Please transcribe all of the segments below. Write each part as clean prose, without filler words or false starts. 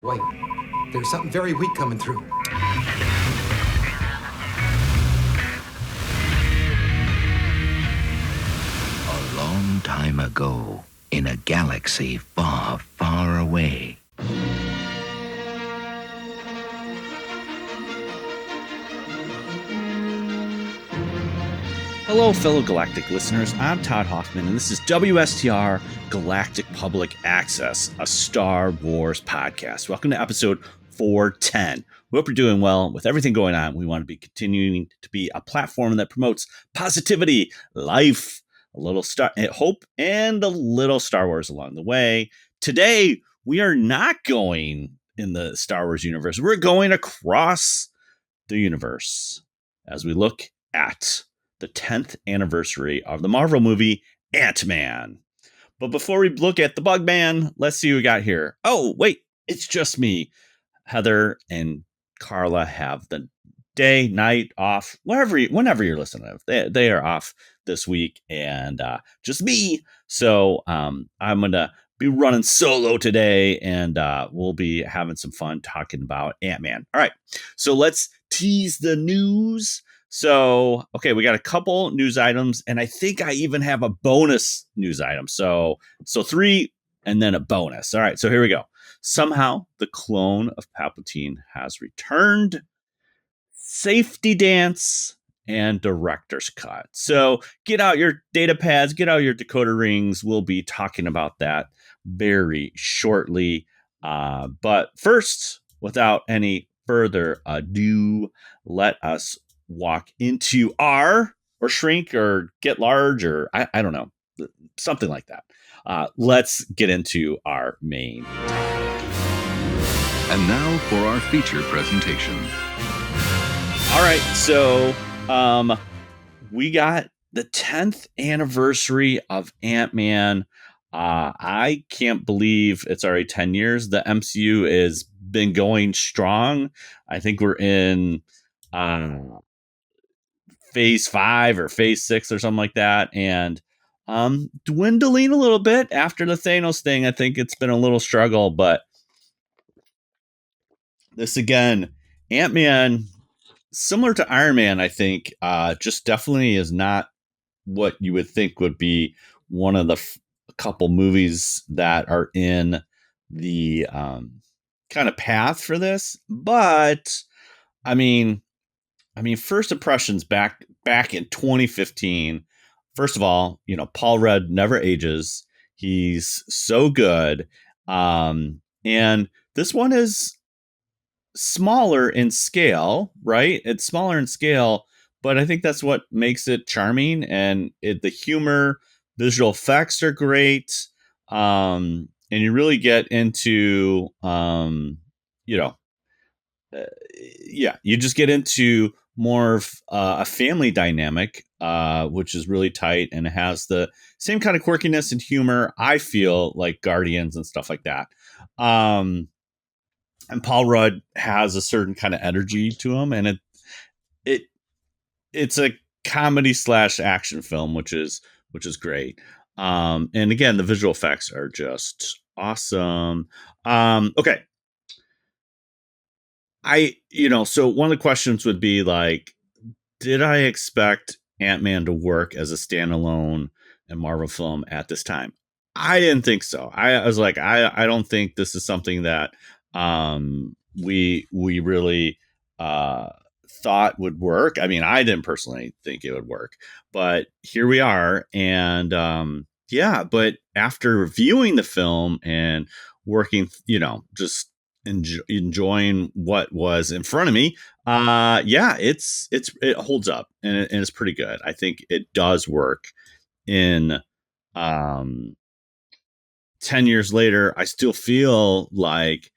Wait, there's something very weak coming through. A long time ago, in a galaxy far, far away. Hello, fellow Galactic listeners. I'm Todd Hoffman, and this is WSTR Galactic Public Access, a Star Wars podcast. Welcome to episode 410. We hope you're doing well. With everything going on, we want to be continuing to be a platform that promotes positivity, life, a little hope, and a little Star Wars along the way. Today, we are not going in the Star Wars universe. We're going across the universe as we look at the 10th anniversary of the Marvel movie Ant-Man. But before we look at the Bugman, let's see who we got here. Oh, wait, it's just me. Heather and Carla have the day, night off, whenever you're listening. They are off this week, and just me. So I'm going to be running solo today, and we'll be having some fun talking about Ant-Man. All right, so let's tease the news. So, okay, we got a couple news items, and I think I even have a bonus news item. So 3 and then a bonus. All right, so here we go. Somehow the clone of Palpatine has returned. Safety dance and director's cut. So get out your data pads, get out your decoder rings. We'll be talking about that very shortly. But first, without any further ado, let us walk into or shrink or get large or I don't know, something like that. Let's get into our main topic. And now for our feature presentation. All right, so we got the 10th anniversary of Ant-Man. I can't believe it's already 10 years. The MCU has been going strong. I think we're in phase 5 or phase 6 or something like that, and dwindling a little bit after the Thanos thing. I think it's been a little struggle, but this again, Ant-Man, similar to Iron Man, I think, just definitely is not what you would think would be one of the couple movies that are in the kind of path for this. But I mean, first impressions back in 2015. First of all, Paul Rudd never ages. He's so good, and this one is smaller in scale, right? It's smaller in scale, but I think that's what makes it charming. And the humor, visual effects are great, and you really get into, you just get into more of a family dynamic, which is really tight and it has the same kind of quirkiness and humor, I feel, like Guardians and stuff like that. And Paul Rudd has a certain kind of energy to him, and it's a comedy / action film, which is great. And again, the visual effects are just awesome. Okay. So one of the questions would be like, did I expect Ant-Man to work as a standalone and Marvel film at this time? I didn't think so. I was like, I don't think this is something that we really thought would work. I mean, I didn't personally think it would work, but here we are. And but after viewing the film and working, just enjoying what was in front of me, it holds up and it's pretty good. I think it does work in 10 years later. I still feel like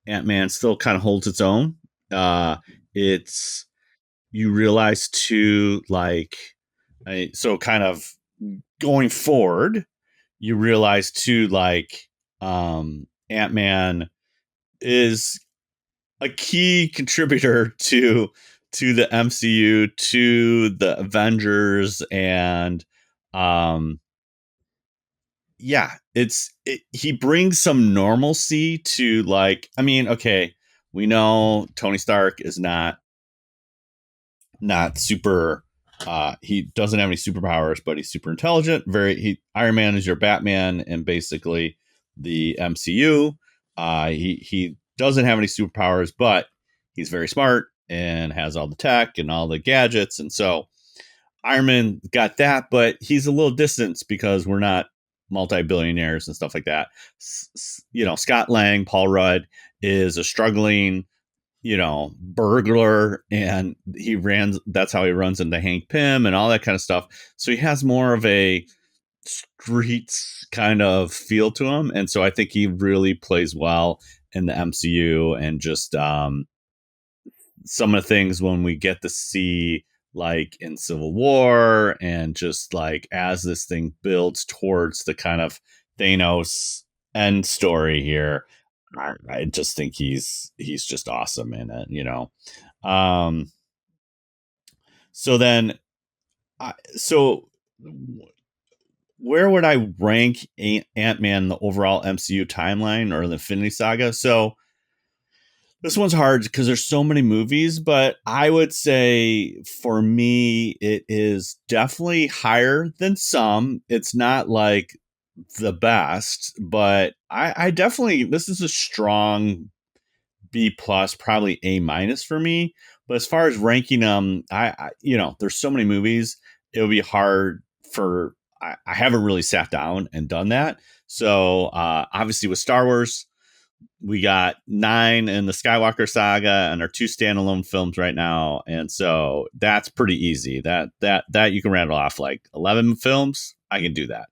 Ant-Man still kind of holds its own. It's, you realize too, like, so kind of going forward, you realize too, like, Ant-Man is a key contributor to the MCU, to the Avengers, and he brings some normalcy to, like, I mean, okay, we know Tony Stark is not super, he doesn't have any superpowers, but he's super intelligent. Iron Man is your Batman and basically the MCU. He doesn't have any superpowers, but he's very smart and has all the tech and all the gadgets. And so Iron Man got that, but he's a little distant because we're not multi-billionaires and stuff like that. Scott Lang, Paul Rudd, is a struggling, burglar, and that's how he runs into Hank Pym and all that kind of stuff. So he has more of a streets kind of feel to him. And so I think he really plays well in the MCU, and just some of the things when we get to see, like in Civil War, and just like as this thing builds towards the kind of Thanos end story here, I just think he's just awesome in it. So then, where would I rank Ant-Man in the overall MCU timeline or the Infinity Saga? So this one's hard because there's so many movies, but I would say for me, it is definitely higher than some. It's not like the best, but I definitely, this is a strong B plus, probably A minus for me. But as far as ranking them, there's so many movies, it would be hard for, I haven't really sat down and done that. So obviously with Star Wars, we got 9 in the Skywalker saga and our 2 standalone films right now. And so that's pretty easy. That you can rattle off like 11 films. I can do that.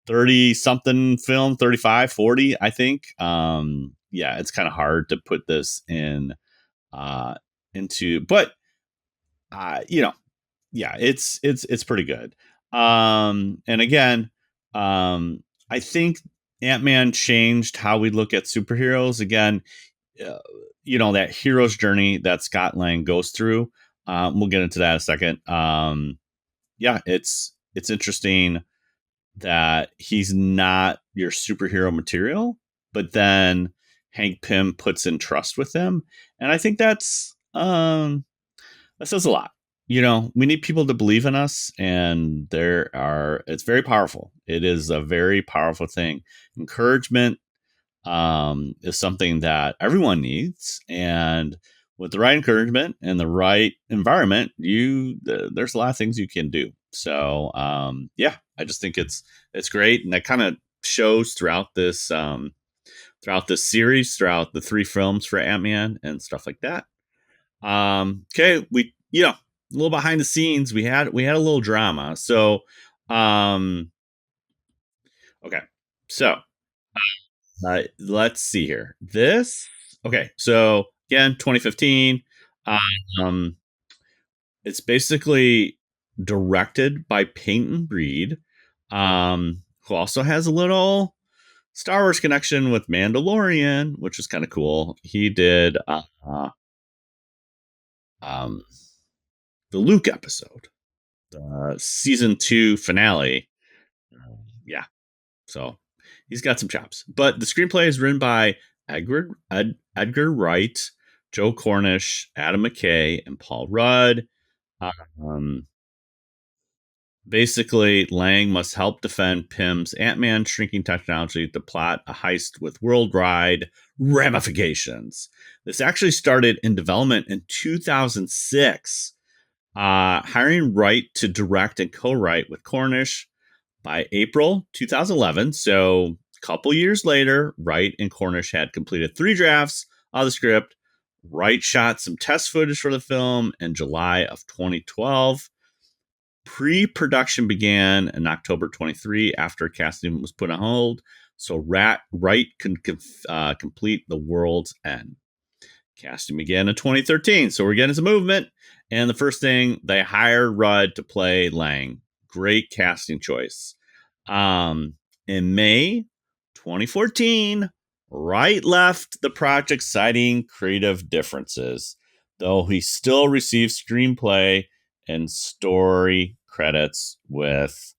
30 something film, 35, 40, I think. Yeah, it's kind of hard to put this in into, but yeah, it's pretty good. And again, I think Ant-Man changed how we look at superheroes. Again, that hero's journey that Scott Lang goes through. We'll get into that in a second. Yeah, it's interesting that he's not your superhero material, but then Hank Pym puts in trust with him, and I think that says a lot. We need people to believe in us, and it's very powerful. It is a very powerful thing. Encouragement is something that everyone needs, and with the right encouragement and the right environment, there's a lot of things you can do. So yeah, I just think it's great, and that kind of shows throughout this series, throughout the 3 films for Ant-Man and stuff like that. Okay, we a little behind the scenes, we had a little drama. So okay, so let's see here. So again, 2015. Um, it's basically directed by Peyton Reed, who also has a little Star Wars connection with Mandalorian, which is kind of cool. He did the Luke episode, the season 2 finale. Yeah, so he's got some chops. But the screenplay is written by Edgar Wright, Joe Cornish, Adam McKay, and Paul Rudd. Basically, Lang must help defend Pym's Ant-Man shrinking technology to plot a heist with worldwide ramifications. This actually started in development in 2006, hiring Wright to direct and co-write with Cornish. By April 2011, so a couple years later, Wright and Cornish had completed 3 drafts of the script. Wright shot some test footage for the film in July of 2012. Pre-production began in October 23 after casting was put on hold, so Wright can complete The World's End. Casting began in 2013, so we're getting some movement. And the first thing, they hired Rudd to play Lang. Great casting choice. In May 2014, Wright left the project citing creative differences, though he still received screenplay and story credits with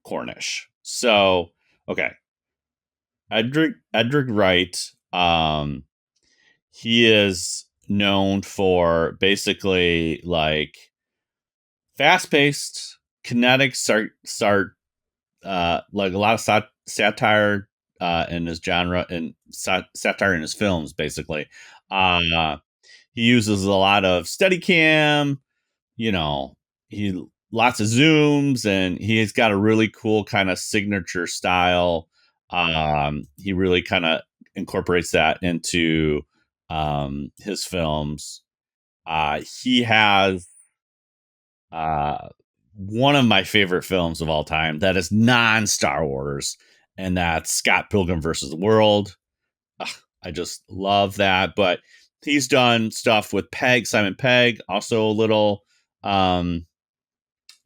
Cornish. So, okay. Edric Wright, he is known for basically like fast-paced, kinetic like a lot of satire in his genre and satire in his films, basically. Uh, he uses a lot of Steadicam, you know, he lots of zooms, and he's got a really cool kind of signature style. He really kind of incorporates that into his films. He has uh, one of my favorite films of all time that is non Star Wars, and that's Scott Pilgrim versus the World. Ugh, I just love that. But he's done stuff with Simon Pegg, also a little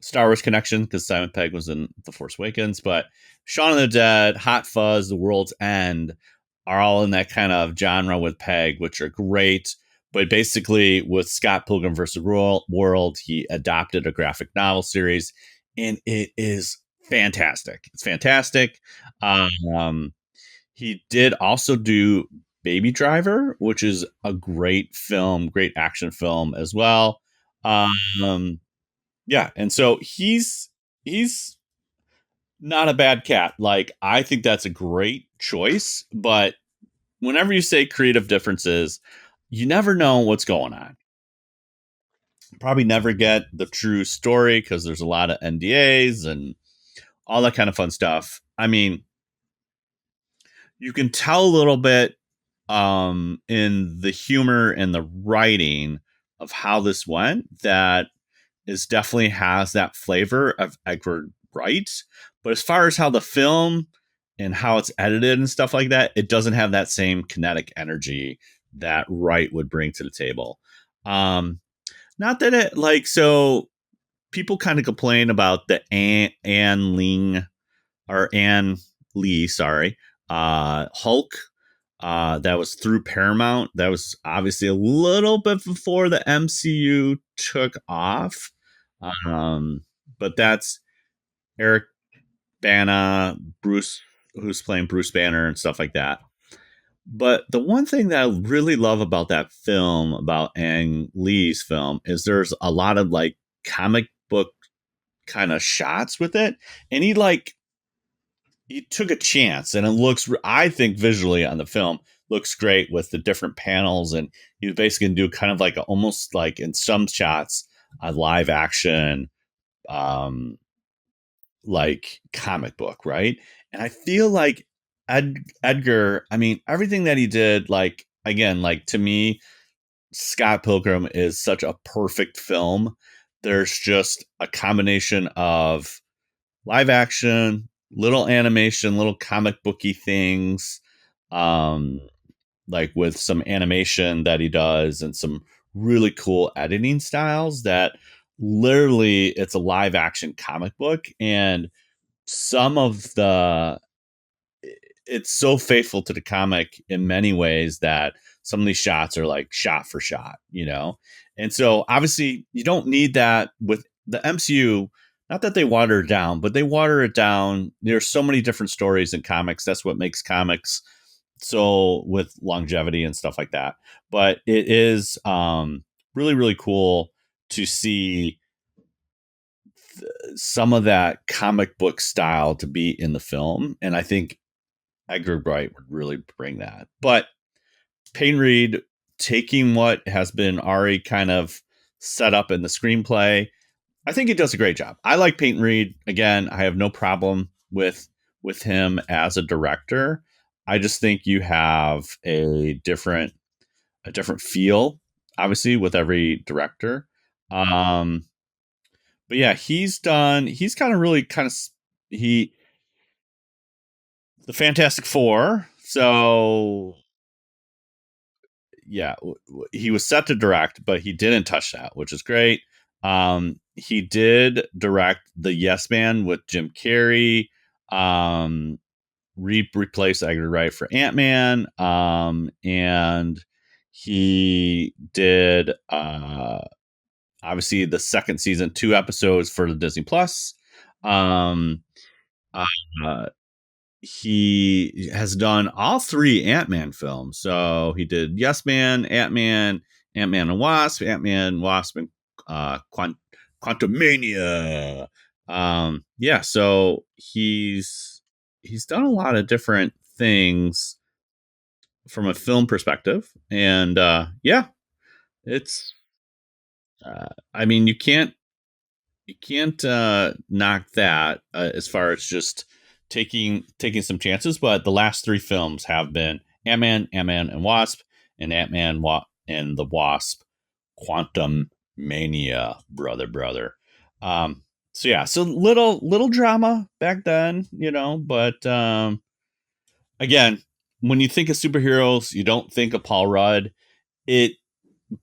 Star Wars connection because Simon Pegg was in The Force Awakens. But Shaun of the Dead, Hot Fuzz, The World's End are all in that kind of genre with Pegg, which are great. But basically, with Scott Pilgrim vs. World, he adopted a graphic novel series, and it is fantastic. It's fantastic. Um, he did also do Baby Driver, which is a great film, great action film as well. Um, yeah, and so he's not a bad cat. Like, I think that's a great choice, but whenever you say creative differences, you never know what's going on. Probably never get the true story because there's a lot of NDAs and all that kind of fun stuff. I mean, you can tell a little bit in the humor and the writing of how this went that is definitely has that flavor of Edgar Wright. But as far as how the film and how it's edited and stuff like that, it doesn't have that same kinetic energy that Wright would bring to the table. Not that it like so people kind of complain about the Anne Ling or Anne Lee, sorry, Hulk. That was through Paramount. That was obviously a little bit before the MCU took off. Um, but that's Eric Bana, Bruce, who's playing Bruce Banner and stuff like that. But the one thing that I really love about that film, about Ang Lee's film, is there's a lot of like comic book kind of shots with it. And he took a chance, and it looks, I think visually on the film, looks great with the different panels. And he basically do kind of like almost like in some shots, a live action, um, like comic book, right? And I feel like Edgar, I mean, everything that he did, like, again, like to me, Scott Pilgrim is such a perfect film. There's just a combination of live action, little animation, little comic booky things, um, like with some animation that he does and some really cool editing styles that literally it's a live action comic book. And some of the it's so faithful to the comic in many ways that some of these shots are like shot for shot, you know? And so obviously you don't need that with the MCU. Not that they water it down, but they water it down. There's so many different stories in comics. That's what makes comics so with longevity and stuff like that. But it is really, really cool to see some of that comic book style to be in the film. And I think Edgar Wright would really bring that. But Peyton Reed taking what has been already kind of set up in the screenplay, I think he does a great job. I like Peyton Reed. Again, I have no problem with him as a director. I just think you have a different feel, obviously, with every director. Um, but yeah, he's kind of really kind of he the Fantastic Four. So yeah, he was set to direct, but he didn't touch that, which is great. He did direct the Yes Man with Jim Carrey. Replaced Edgar Wright for Ant-Man. And he did obviously the second season, 2 episodes for the Disney Plus. Um, uh, he has done all three Ant-Man films. So he did Yes Man, Ant-Man, Ant-Man and Wasp, Ant-Man, Wasp, and Quantumania. Yeah, so he's done a lot of different things from a film perspective, and yeah, it's I mean, you can't knock that as far as just taking some chances. But the last three films have been Ant-Man and Wasp, and and the Wasp, Quantum Mania, brother. So yeah, so little drama back then, but again, when you think of superheroes, you don't think of Paul Rudd. It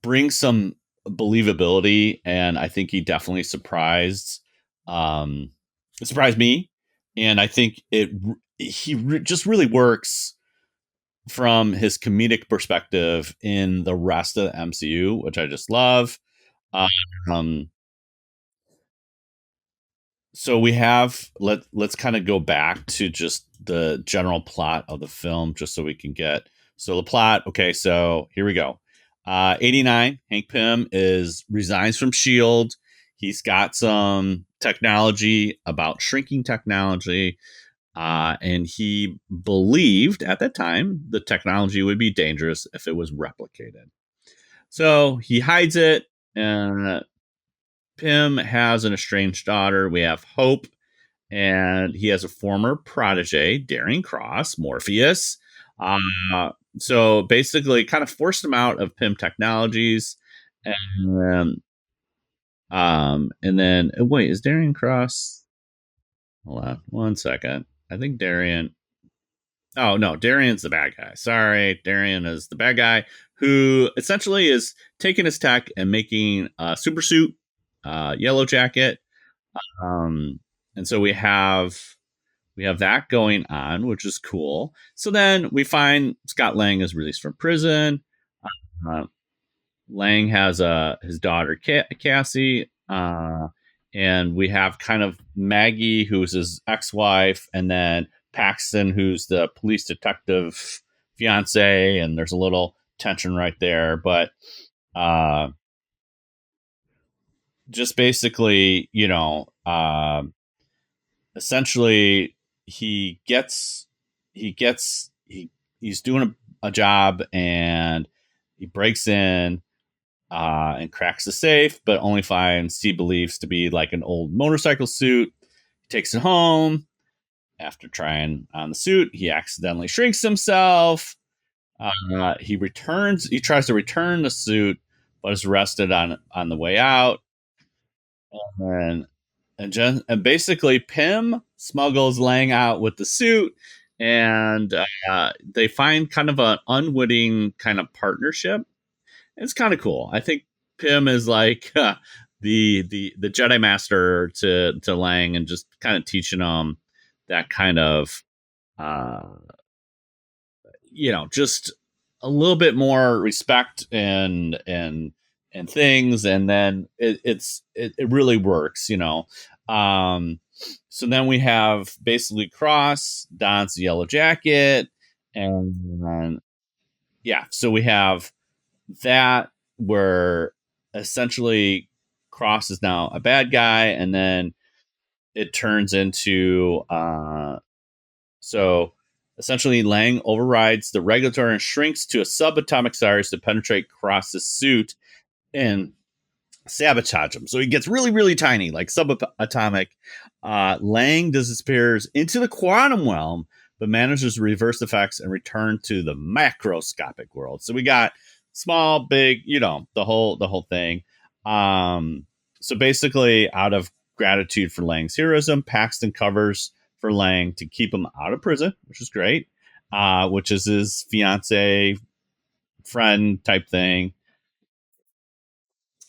brings some believability, and I think he definitely surprised me, and I think just really works from his comedic perspective in the rest of the MCU, which I just love. Um, so let's kind of go back to just the general plot of the film, just so we can get so the plot. Okay, so here we go. 89, Hank Pym resigns from Shield. He's got some technology about shrinking technology, and he believed at that time the technology would be dangerous if it was replicated. So he hides it, and Pym has an estranged daughter. We have Hope, and he has a former protege, Darian Cross, Morpheus. Uh, so basically, kind of forced him out of Pym Technologies, and and then wait, is Darian Cross? Hold on, 1 second. I think Darian. Oh no, Darian's the bad guy. Sorry, Darian is the bad guy who essentially is taking his tech and making a super suit, Yellow Jacket. Um, and so we have that going on, which is cool. So then we find Scott Lang is released from prison. Uh, Lang has his daughter Cassie, and we have kind of Maggie, who's his ex-wife, and then Paxton, who's the police detective fiance, and there's a little tension right there. But uh, just basically, essentially he's doing a job, and he breaks in and cracks the safe, but only finds he believes to be like an old motorcycle suit. He takes it home. After trying on the suit, he accidentally shrinks himself. He tries to return the suit, but is arrested on the way out. And and basically Pym smuggles Lang out with the suit, and they find kind of an unwitting kind of partnership. It's kind of cool. I think Pym is like the Jedi Master to Lang, and just kind of teaching him that kind of uh, just a little bit more respect and things, and then it really works. So then we have basically Cross dons the Yellow Jacket, and yeah, so we have that where essentially Cross is now a bad guy, and then it turns into so essentially Lang overrides the regulatory and shrinks to a subatomic size to penetrate Cross's suit and sabotage him. So he gets really, really tiny, like subatomic. Lang disappears into the quantum realm, but manages to reverse effects and return to the macroscopic world. So we got small, big, the whole thing. So basically, out of gratitude for Lang's heroism, Paxton covers for Lang to keep him out of prison, which is great. Which is his fiance friend type thing.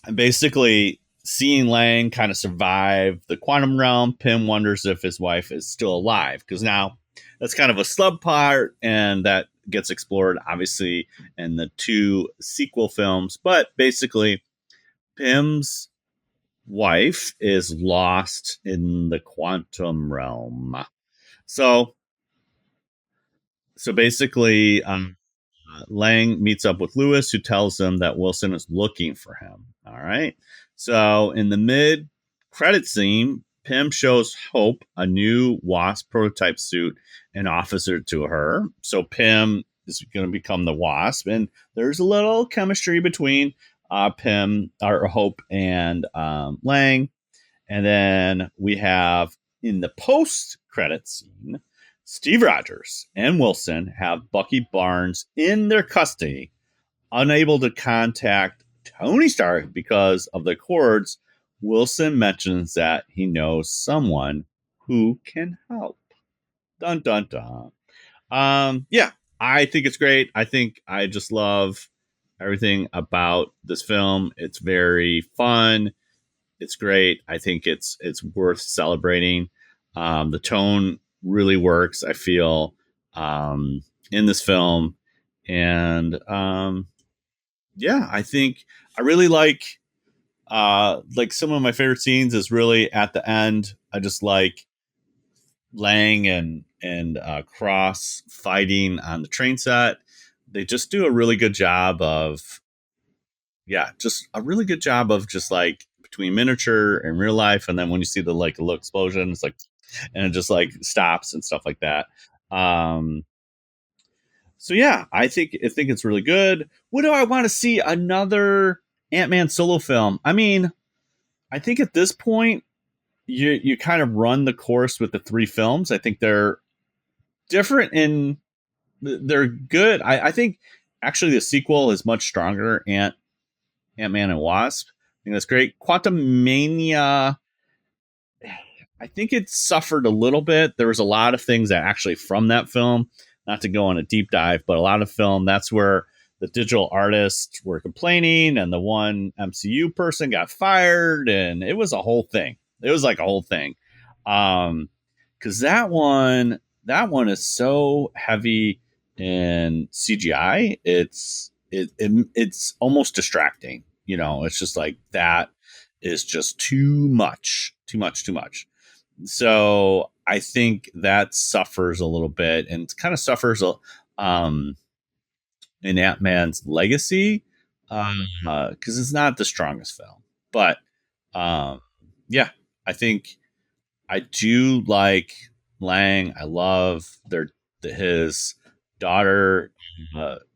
And basically, seeing Lang kind of survive the quantum realm, Pym wonders if his wife is still alive, because now that's kind of a slub part, and that gets explored obviously in the two sequel films. But basically, Pym's wife is lost in the quantum realm. So basically, Lang meets up with Lewis, who tells him that Wilson is looking for him. All right. So in the mid credit scene, Pym shows Hope a new Wasp prototype suit and offers it to her. So Pym is going to become the Wasp, and there's a little chemistry between Pym or Hope and Lang. And then we have in the post credit scene, Steve Rogers and Wilson have Bucky Barnes in their custody, unable to contact Tony Stark because of the cords. Wilson mentions that he knows someone who can help. Dun dun dun. Yeah, I think it's great. I think I just love everything about this film. It's very fun. It's great. I think it's worth celebrating. The tone really works, I feel, in this film, and yeah, I think I really like some of my favorite scenes is really at the end. I just like Lang and Cross fighting on the train set. They just do a really good job of just a really good job of just like between miniature and real life, and then when you see the like a little explosion, it's like and it just like stops and stuff like that. Um, so yeah, I think it's really good. What do I want to see? Another Ant-Man solo film? I mean, I think at this point you kind of run the course with the three films. I think they're different in they're good. I think actually the sequel is much stronger. Ant-Man and Wasp. I think that's great. Quantum Mania, I think it suffered a little bit. There was a lot of things that actually from that film, not to go on a deep dive, but a lot of film, that's where the digital artists were complaining and the one MCU person got fired, and it was a whole thing. It was like a whole thing. Because that one is so heavy in CGI. It's almost distracting. It's just like that is just too much, too much, too much. So I think that suffers a little bit, and it kind of suffers in Ant Man's legacy because it's not the strongest film. But yeah, I think I do like Lang. I love his daughter,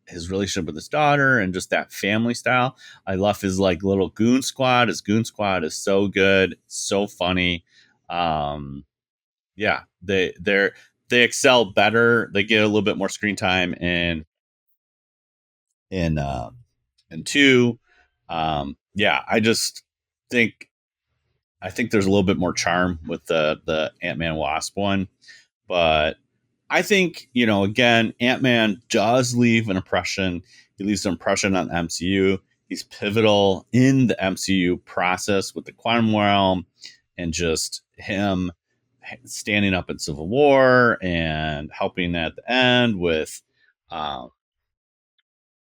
his relationship with his daughter, and just that family style. I love his like little goon squad. His goon squad is so good, so funny. Yeah, they excel better. They get a little bit more screen time in in two. Yeah, think I think there's a little bit more charm with the Ant-Man Wasp one, but I think, again, Ant-Man does leave an impression. He leaves an impression on the MCU. He's pivotal in the MCU process with the quantum realm and just him standing up in Civil War and helping at the end uh,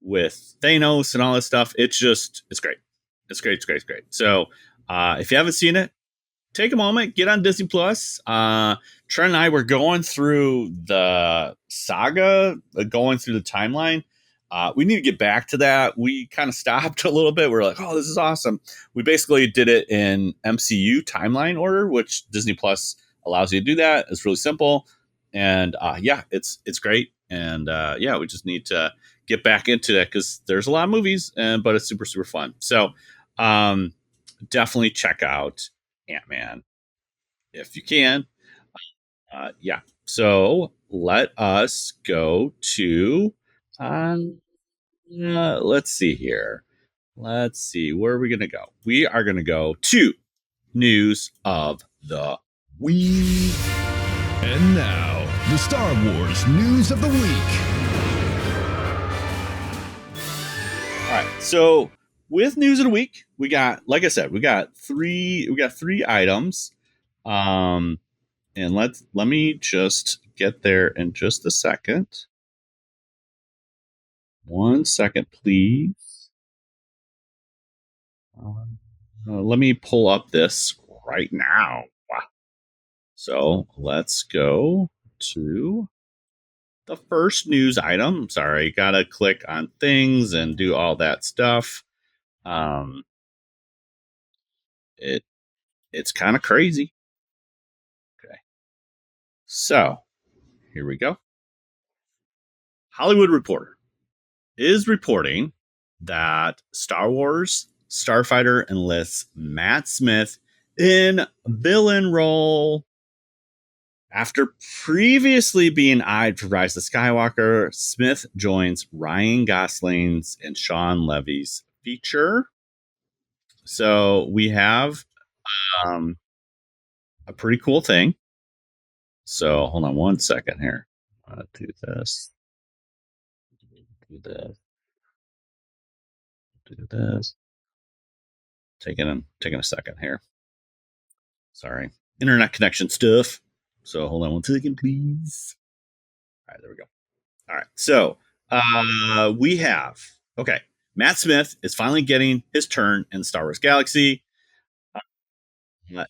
with Thanos and all this stuff. It's great. It's great. It's great. It's great. So if you haven't seen it, take a moment, get on Disney Plus. Trent and I were going through the saga, going through the timeline. We need to get back to that. We kind of stopped a little bit. We're like, oh, this is awesome. We basically did it in MCU timeline order, which Disney Plus allows you to do that. It's really simple. And yeah, it's great. And yeah, we just need to get back into that because there's a lot of movies, but it's super, super fun. So definitely check out Ant-Man if you can. Yeah. So let us go to. Let's see here. Let's see. Where are we going to go? We are going to go to news of the week. And now, the Star Wars News of the Week. All right. So with news of the week, we got, like I said, we got three items. And let me just get there in just a second. 1 second, please. Let me pull up this right now. Wow. So let's go to the first news item. Sorry, gotta click on things and do all that stuff. It's kind of crazy. Okay. So here we go. Hollywood Reporter is reporting that Star Wars Starfighter enlists Matt Smith in villain role. After previously being eyed for Rise of Skywalker, Smith joins Ryan Gosling's and Sean Levy's feature. So we have a pretty cool thing. So hold on one second here. Do this. Do this. Do this. Taking a second here. Sorry. Internet connection stuff. So hold on one second, please. All right, there we go. All right. So we have, okay, Matt Smith is finally getting his turn in Star Wars Galaxy.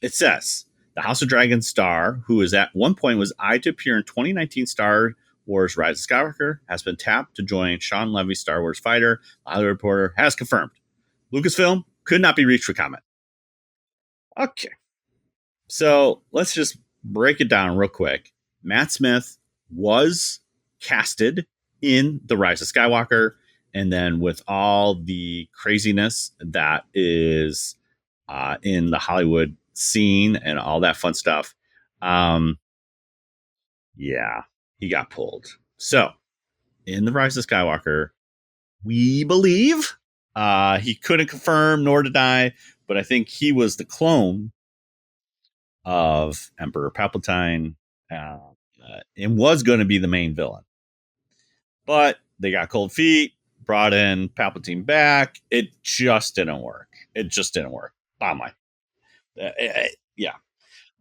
It says the House of Dragon star, who is at one point was eyed to appear in 2019 Star Wars Rise of Skywalker, has been tapped to join Sean Levy's Star Wars fighter. The Hollywood Reporter has confirmed. Lucasfilm could not be reached for comment. Okay. So let's just break it down real quick. Matt Smith was casted in The Rise of Skywalker, and then with all the craziness that is in the Hollywood scene and all that fun stuff, yeah, he got pulled. So in The Rise of Skywalker, we believe he couldn't confirm nor deny, but I think he was the clone of Emperor Palpatine and was going to be the main villain. But they got cold feet, brought in Palpatine back. It just didn't work. Bottom line. Yeah.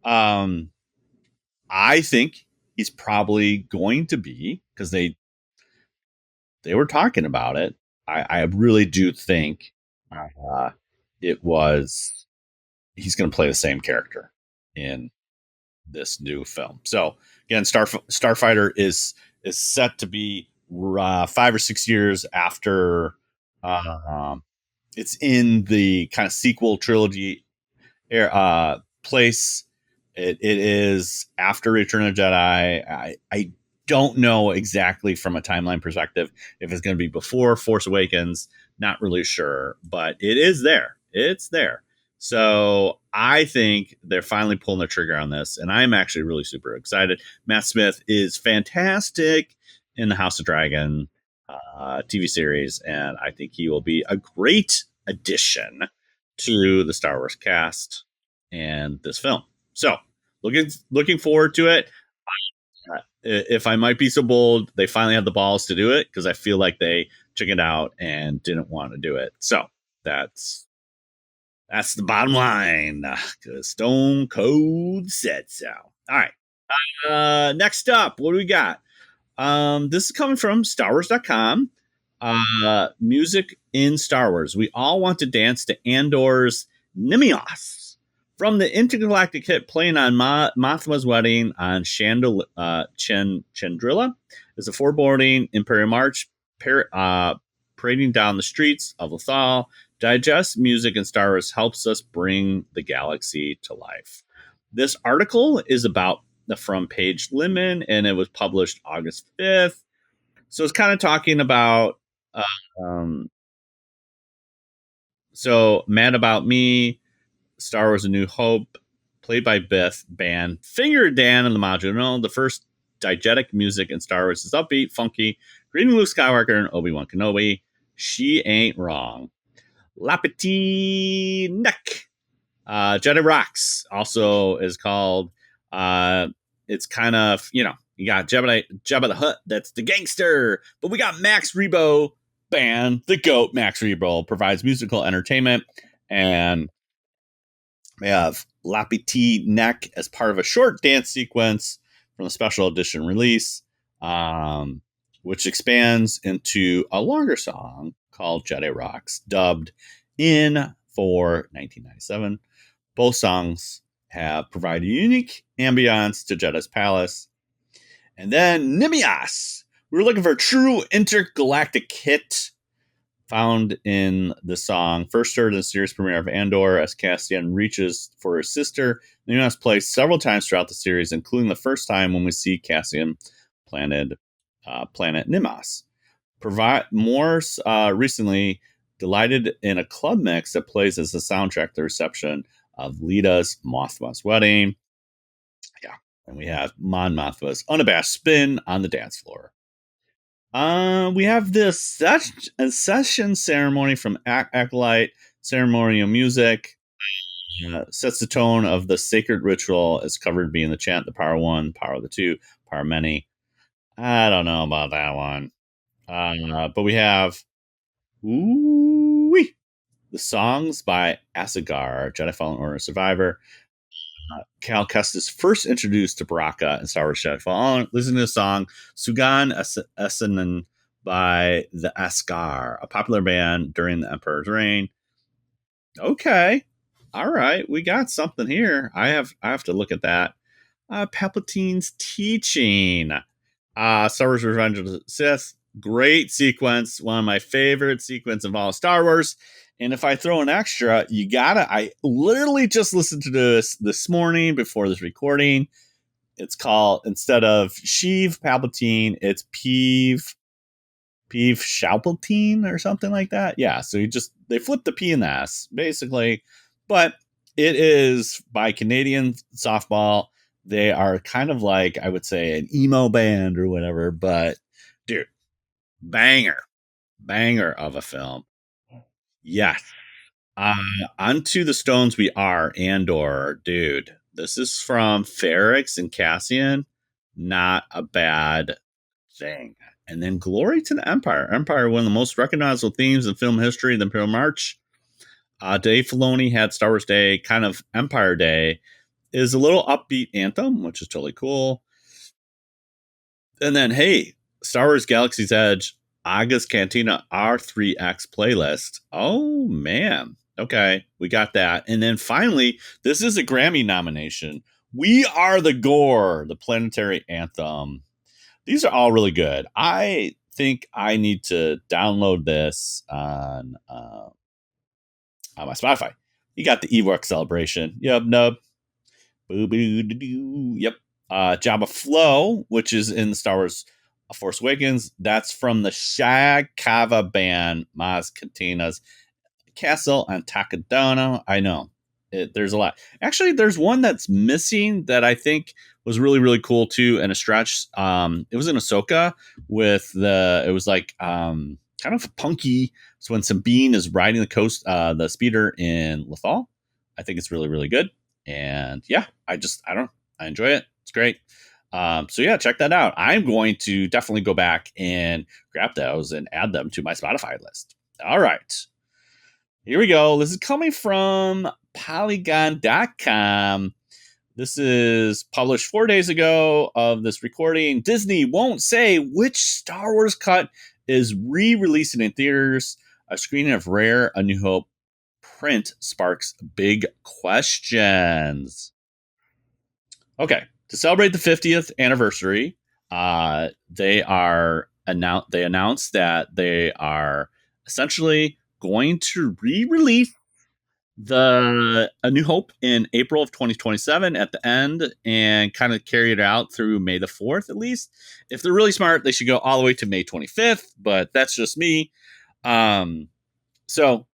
I think he's probably going to be, because they were talking about it. I really do think he's going to play the same character in this new film. So again, Starfighter is set to be 5 or 6 years after it's in the kind of sequel trilogy place. It is after Return of the Jedi. I don't know exactly from a timeline perspective if it's going to be before Force Awakens. Not really sure, but it is there. It's there. So I think they're finally pulling the trigger on this, and I'm actually really super excited. Matt Smith is fantastic in the House of Dragon TV series, and I think he will be a great addition to the Star Wars cast and this film. So looking forward to it. If I might be so bold, they finally had the balls to do it, because I feel like they chickened out and didn't want to do it. So that's the bottom line, because Stone Cold said so. All right. Next up, what do we got? This is coming from StarWars.com. Music in Star Wars. We all want to dance to Andor's Nimios. From the intergalactic hit playing on Mothma's wedding on Chandrila is a foreboding Imperial March parading down the streets of Lothal. Digest music in Star Wars helps us bring the galaxy to life. This article is about from Page Lemon, and it was published August 5th. So it's kind of talking about so Mad About Me, Star Wars A New Hope, played by Biff, band Finger Dan and the Module. No, the first diegetic music in Star Wars is upbeat, funky, greeting Luke Skywalker and Obi-Wan Kenobi. She ain't wrong. La Petite Neck. Jedi Rocks also is called. It's kind of, you got Jabba the Hutt, that's the gangster. But we got Max Rebo band, the GOAT Max Rebo, provides musical entertainment. And we have La Petite Neck as part of a short dance sequence from a special edition release, which expands into a longer song called Jedi Rocks, dubbed in for 1997. Both songs have provided unique ambience to Jedha's palace. And then Nimias. We were looking for a true intergalactic hit found in the song. First heard in the series premiere of Andor as Cassian reaches for his sister. Nimias plays several times throughout the series, including the first time when we see Cassian planet Nimas. More recently, delighted in a club mix that plays as the soundtrack to the reception of Lita's Mothma's wedding. Yeah, and we have Mon Mothma's unabashed spin on the dance floor. We have this session ceremony from Acolyte. Ceremonial music sets the tone of the sacred ritual as covered being the chant, the power one, power of the two, power of many. I don't know about that one. But we have the songs by Asagar, Jedi Fallen Order Survivor. Cal Kestis first introduced to Baraka in Star Wars Jedi Fallen Order. Listen to the song Sugan Esanen by the Askar, a popular band during the Emperor's reign. Okay. All right. We got something here. I have to look at that. Palpatine's teaching. Star Wars Revenge of the Sith. Great sequence. One of my favorite sequences of all Star Wars. And if I throw an extra, I literally just listened to this morning before this recording. It's called, instead of Sheev Palpatine, it's Peeve Shalpatine or something like that. Yeah. So they flipped the P in the S basically, but it is by Canadian Softball. They are kind of like, I would say, an emo band or whatever, but dude, banger of a film. Yes. Unto the Stones We Are, Andor. Dude, this is from Ferrix and Cassian. Not a bad thing. And then Glory to the Empire. Empire, one of the most recognizable themes in film history, the Imperial March. Dave Filoni had Star Wars Day, kind of Empire Day, is a little upbeat anthem, which is totally cool. And then, hey, Star Wars Galaxy's Edge, Aga's Cantina R3X playlist. Oh, man. Okay, we got that. And then finally, this is a Grammy nomination. We Are the Gore, the planetary anthem. These are all really good. I think I need to download this on my Spotify. You got the Ewok celebration. Yub nub. Boo boo doo doo. Yep. Jabba Flow, which is in Star Wars Force Awakens. That's from the Shag Kava band, Maz Kanata's Castle on Takadana. I know. There's a lot. Actually, there's one that's missing that I think was really, really cool too. And a stretch. It was in Ahsoka it was like kind of punky. So when Sabine is riding the speeder in Lothal, I think it's really, really good. And yeah, I enjoy it. It's great. So yeah, check that out. I'm going to definitely go back and grab those and add them to my Spotify list. All right. Here we go. This is coming from Polygon.com. This is published 4 days ago of this recording. Disney won't say which Star Wars cut is re-releasing in theaters. A screening of Rare A New Hope print sparks big questions. Okay, to celebrate the 50th anniversary, they announced that they are essentially going to re-release A New Hope in April of 2027 at the end and kind of carry it out through May the 4th at least. If they're really smart, they should go all the way to May 25th, but that's just me. So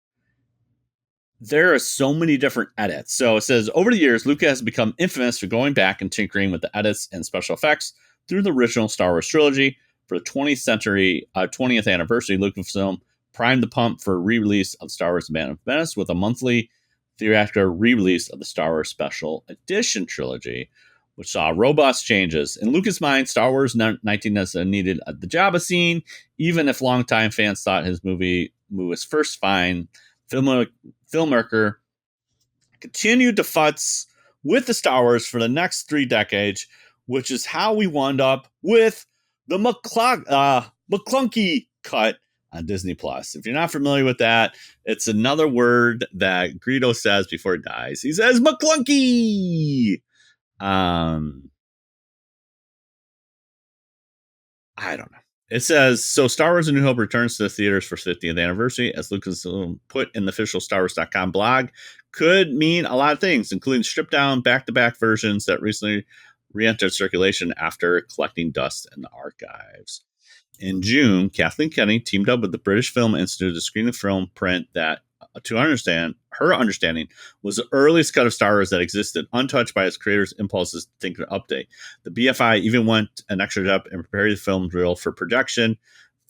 there are so many different edits. So it says, over the years, Lucas has become infamous for going back and tinkering with the edits and special effects through the original Star Wars trilogy. For the 20th anniversary, Lucasfilm primed the pump for re-release of Star Wars: The Phantom Menace with a monthly theatrical re-release of the Star Wars Special Edition trilogy, which saw robust changes. In Lucas' mind, Star Wars 1997 needed the Jabba scene, even if longtime fans thought his movie was first fine. Filmmaker continued to futz with the Star Wars for the next 3 decades, which is how we wound up with the McClunky cut on Disney Plus. If you're not familiar with that, it's another word that Greedo says before he dies. He says McClunky. I don't know. It says, so Star Wars A New Hope returns to the theaters for 50th anniversary, as Lucasfilm put in the official StarWars.com blog, could mean a lot of things, including stripped down back-to-back versions that recently re-entered circulation after collecting dust in the archives. In June, Kathleen Kennedy teamed up with the British Film Institute to screen the film print that, to her understanding, was the earliest cut of Star Wars that existed, untouched by its creator's impulses to think of an update. The BFI even went an extra step and prepared the film reel for production,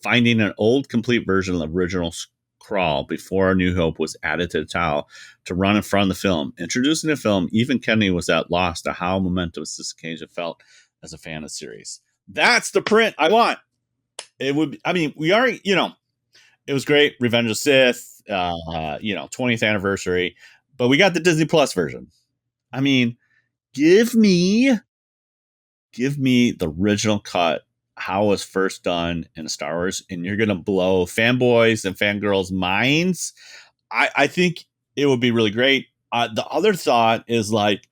finding an old complete version of the original scrawl before A New Hope was added to the title to run in front of the film. Introducing the film, even Kennedy was at loss to how momentous this occasion felt as a fan of the series. That's the print I want. It would, I mean, we are, it was great. Revenge of the Sith, 20th anniversary, but we got the Disney Plus version. I mean, give me the original cut, how it was first done in Star Wars, and you're going to blow fanboys and fangirls' minds. I think it would be really great. The other thought is like,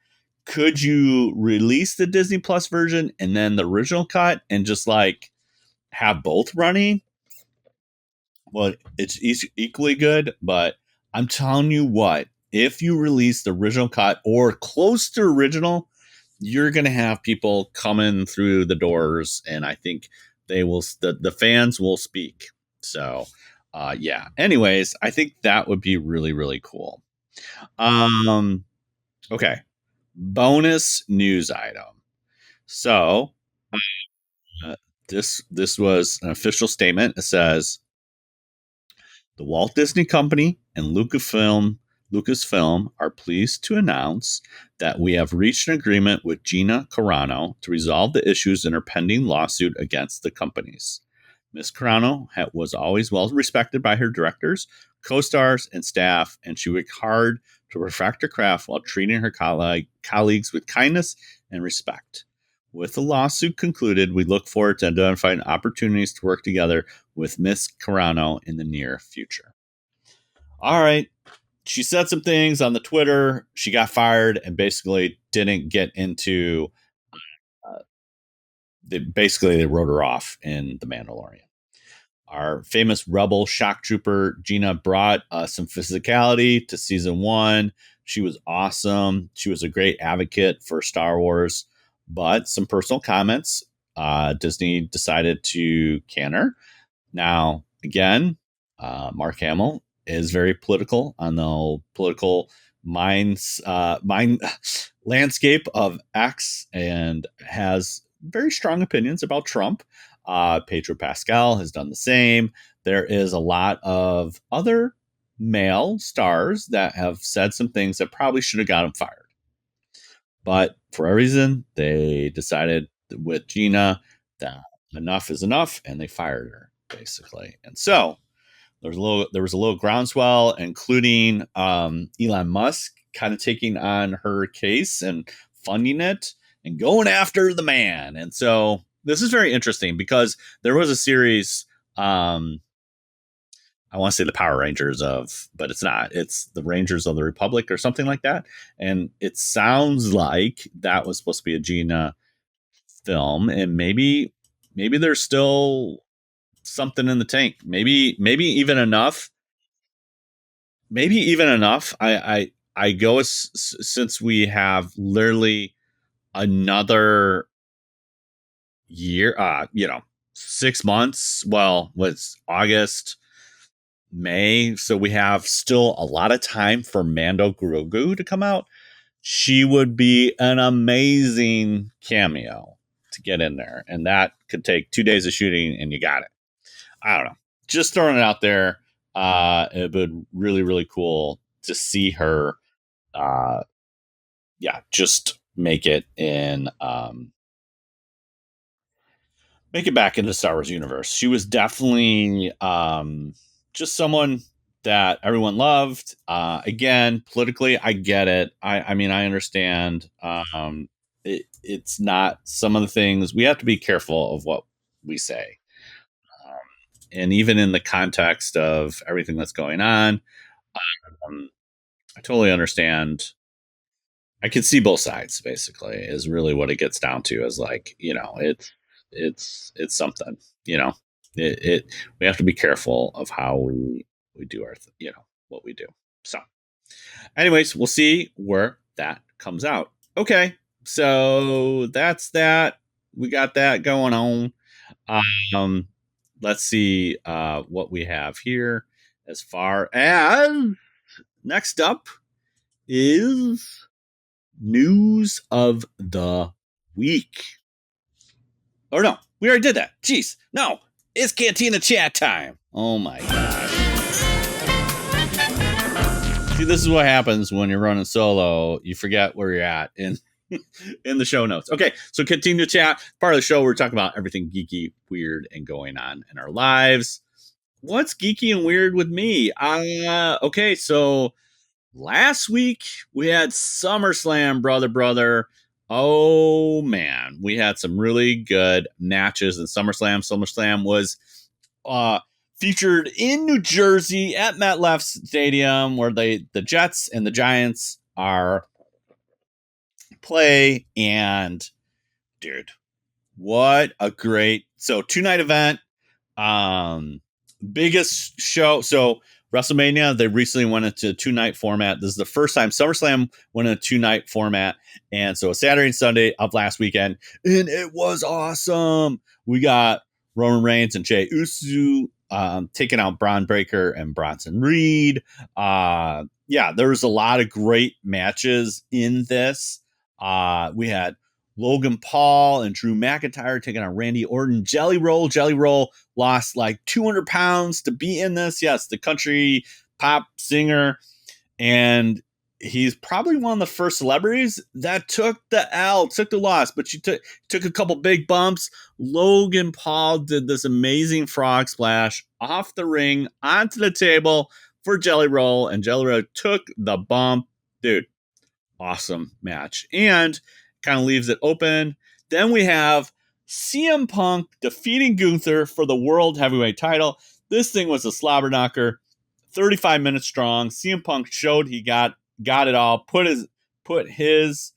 could you release the Disney Plus version and then the original cut and just like have both running? Well, it's equally good, but I'm telling you what, if you release the original cut or close to original, you're going to have people coming through the doors, and I think they will, the fans will speak. So, yeah. Anyways, I think that would be really, really cool. Okay. Bonus news item. So, this was an official statement. It says, the Walt Disney Company and Lucasfilm are pleased to announce that we have reached an agreement with Gina Carano to resolve the issues in her pending lawsuit against the companies. Ms. Carano was always well respected by her directors, co-stars, and staff, and she worked hard to perfect her craft while treating her colleagues with kindness and respect. With the lawsuit concluded, we look forward to identifying opportunities to work together with Miss Carano in the near future. All right. She said some things on the Twitter. She got fired and basically didn't get into. They wrote her off in The Mandalorian. Our famous rebel shock trooper Gina brought some physicality to season 1. She was awesome. She was a great advocate for Star Wars, but some personal comments. Disney decided to can her. Now, again, Mark Hamill is very political on the political mind landscape of X and has very strong opinions about Trump. Pedro Pascal has done the same. There is a lot of other male stars that have said some things that probably should have got him fired. But for a reason, they decided with Gina that enough is enough, and they fired her, basically. And so there was a little groundswell, including Elon Musk kind of taking on her case and funding it and going after the man. And so this is very interesting because there was a series, I want to say the Power Rangers but it's not. It's the Rangers of the Republic or something like that. And it sounds like that was supposed to be a Gina film, and maybe there's still something in the tank. Maybe even enough. Maybe even enough. I go since we have literally another year. 6 months. Well, what's August, May? So we have still a lot of time for Mando Grogu to come out. She would be an amazing cameo to get in there, and that could take 2 days of shooting, and you got it. I don't know. Just throwing it out there. It would be really, really cool to see her. Just make it back into the Star Wars universe. She was definitely just someone that everyone loved. Again, politically, I get it. I mean, I understand. It's not some of the things we have to be careful of what we say. And even in the context of everything that's going on, I totally understand. I can see both sides, basically, is really what it gets down to, is like, it's something, we have to be careful of how we do what we do. So anyways, we'll see where that comes out. Okay. So that's that. We got that going on. Um, let's see what we have here as far as next up is news of the week. Or no, we already did that. Jeez, no, it's Cantina Chat time. Oh my god. See, this is what happens when you're running solo. You forget where you're at in the show notes. Okay, so Cantina Chat, part of the show, we're talking about everything geeky, weird, and going on in our lives. What's geeky and weird with me? Okay, so last week we had SummerSlam, brother. Oh man, we had some really good matches in SummerSlam. SummerSlam was featured in New Jersey at MetLife Stadium, where the Jets and the Giants are play. And dude, what a great 2-night event. Biggest show. So WrestleMania, they recently went into a 2-night format. This is the first time SummerSlam went in a 2-night format. And so Saturday and Sunday of last weekend, and it was awesome. We got Roman Reigns and Jey Uso taking out Braun Breaker and Bronson Reed. There was a lot of great matches in this. We had Logan Paul and Drew McIntyre taking on Randy Orton. Jelly Roll lost like 200 pounds to be in this. Yes, the country pop singer. And he's probably one of the first celebrities that took the loss, but she took a couple big bumps. Logan Paul did this amazing frog splash off the ring onto the table for Jelly Roll, and Jelly Roll took the bump. Dude, awesome match. And kind of leaves it open. Then we have CM Punk defeating Gunther for the World Heavyweight title. This thing was a slobber knocker, 35 minutes strong. CM Punk showed he got it all, put his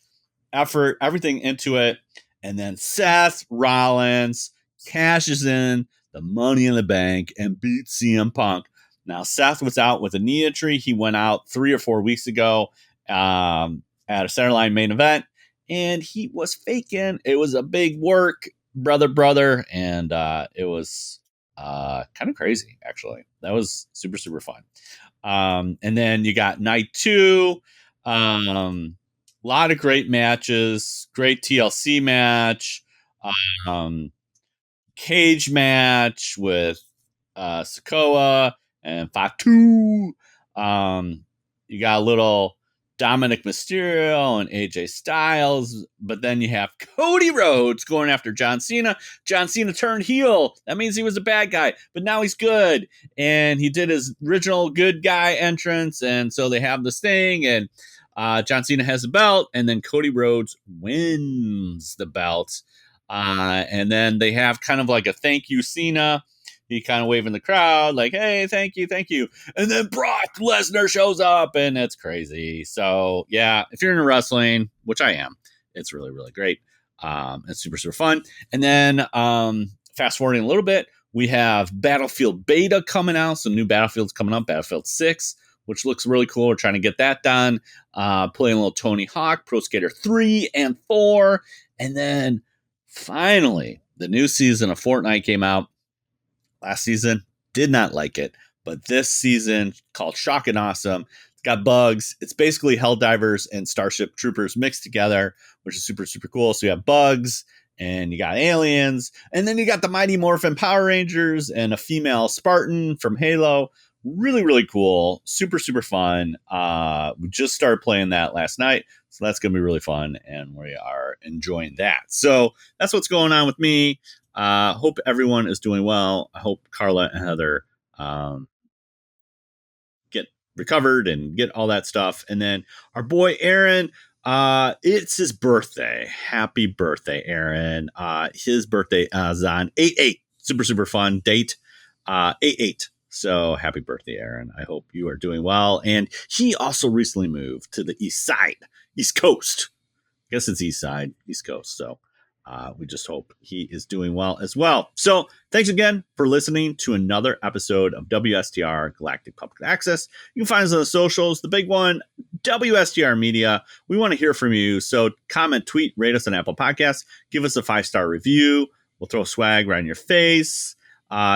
effort, everything into it. And then Seth Rollins cashes in the Money in the Bank and beats CM Punk. Now, Seth was out with a knee injury. He went out 3 or 4 weeks ago at a Centerline main event. And he was faking. It was a big work, brother. And it was kind of crazy, actually. That was super, super fun. And then you got night 2. A lot of great matches. Great TLC match. Cage match with Sikoa and Fatu. You got a little Dominic Mysterio and AJ Styles, but then you have Cody Rhodes going after John Cena. John Cena turned heel. That means he was a bad guy, but now he's good. And he did his original good guy entrance, and so they have this thing, and John Cena has the belt, and then Cody Rhodes wins the belt. And then they have kind of like a thank you Cena. He kind of waving the crowd like, hey, thank you. And then Brock Lesnar shows up, and it's crazy. So, yeah, if you're into wrestling, which I am, it's really, really great. It's super, super fun. And then fast forwarding a little bit, we have Battlefield Beta coming out. So new Battlefield's coming up, Battlefield 6, which looks really cool. We're trying to get that done. Playing a little Tony Hawk, Pro Skater 3 and 4. And then finally, the new season of Fortnite came out. Last season, did not like it, but this season, called Shock and Awesome, it's got bugs. It's basically Helldivers and Starship Troopers mixed together, which is super, super cool. So you have bugs, and you got aliens, and then you got the Mighty Morphin Power Rangers and a female Spartan from Halo. Really, really cool. Super, super fun. We just started playing that last night, so that's going to be really fun, and we are enjoying that. So that's what's going on with me. Hope everyone is doing well. I hope Carla and Heather get recovered and get all that stuff. And then our boy Aaron, it's his birthday. Happy birthday, Aaron. His birthday is on 8/8. Super, super fun date. 88. So happy birthday, Aaron. I hope you are doing well. And he also recently moved to the East Coast. I guess it's East Side, East Coast. So we just hope he is doing well as well. So thanks again for listening to another episode of WSTR Galactic Public Access. You can find us on the socials. The big one, WSTR Media. We want to hear from you. So comment, tweet, rate us on Apple Podcasts. Give us a 5-star review. We'll throw swag right in your face.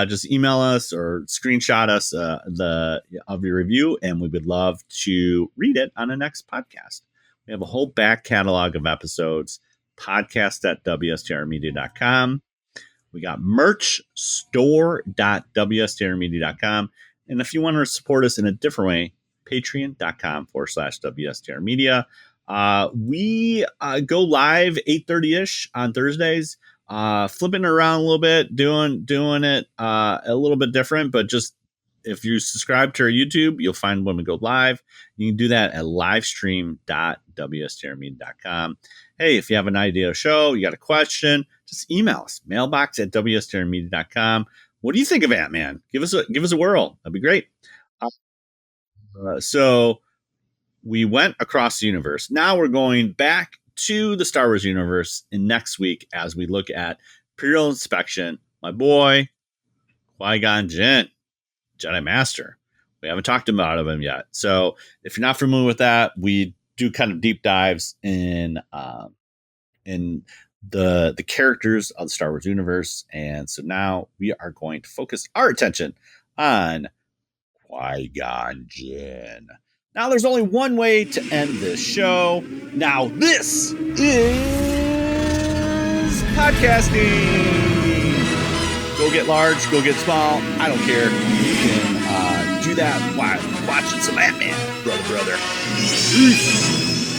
Just email us or screenshot us of your review, and we would love to read it on the next podcast. We have a whole back catalog of episodes, podcast.wstrmedia.com. We got merch, store.wstrmedia.com. And if you want to support us in a different way, patreon.com/WSTRmedia. We go live 8:30-ish on Thursdays. Flipping around a little bit, doing it a little bit different, but just if you subscribe to our YouTube, you'll find when we go live. You can do that at livestream.wstrmedia.com. Hey, if you have an idea of show, you got a question, just email us, mailbox@wstrmedia.com. What do you think of Ant-Man? Give us a whirl. That'd be great. So we went across the universe. Now we're going back to the Star Wars universe in next week as we look at Imperial Inspection. My boy, Qui-Gon Jinn, Jedi Master. We haven't talked about him yet. So if you're not familiar with that, we do kind of deep dives in the characters of the Star Wars universe. And so now we are going to focus our attention on Qui-Gon Jinn. Now, there's only one way to end this show. Now, this is podcasting. Go get large, go get small. I don't care. You can do that while watching some Ant-Man, brother. Peace.